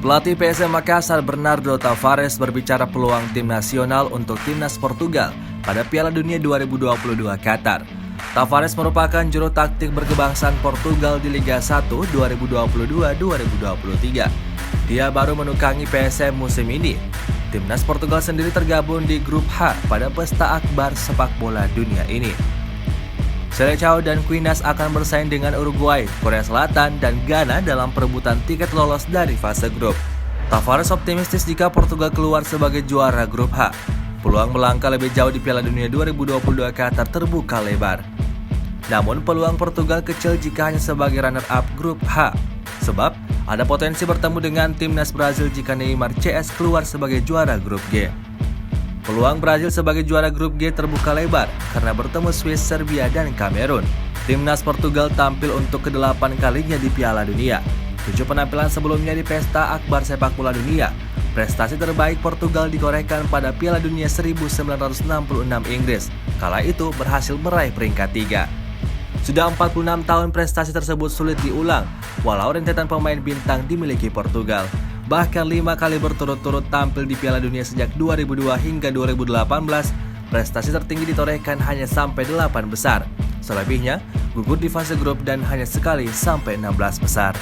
Pelatih PSM Makassar Bernardo Tavares berbicara peluang tim nasional untuk timnas Portugal pada Piala Dunia 2022 Qatar. Tavares merupakan juru taktik berkebangsaan Portugal di Liga 1 2022-2023. Dia baru menukangi PSM musim ini. Timnas Portugal sendiri tergabung di grup H pada pesta akbar sepak bola dunia ini. Seleção dan Quinas akan bersaing dengan Uruguay, Korea Selatan, dan Ghana dalam perebutan tiket lolos dari fase grup. Tavares optimistis jika Portugal keluar sebagai juara grup H. Peluang melangkah lebih jauh di Piala Dunia 2022 Qatar terbuka lebar. Namun peluang Portugal kecil jika hanya sebagai runner-up grup H. Sebab ada potensi bertemu dengan timnas Brazil jika Neymar CS keluar sebagai juara grup G. Peluang Brazil sebagai juara grup G terbuka lebar karena bertemu Swiss, Serbia, dan Kamerun. Timnas Portugal tampil untuk ke-8 kalinya di Piala Dunia. 7 penampilan sebelumnya di pesta akbar sepak bola dunia. Prestasi terbaik Portugal ditorehkan pada Piala Dunia 1966 Inggris. Kala itu berhasil meraih peringkat 3. Sudah 46 tahun prestasi tersebut sulit diulang, walau rentetan pemain bintang dimiliki Portugal. Bahkan 5 kali berturut-turut tampil di Piala Dunia sejak 2002 hingga 2018, prestasi tertinggi ditorehkan hanya sampai 8 besar. Selebihnya, gugur di fase grup dan hanya sekali sampai 16 besar.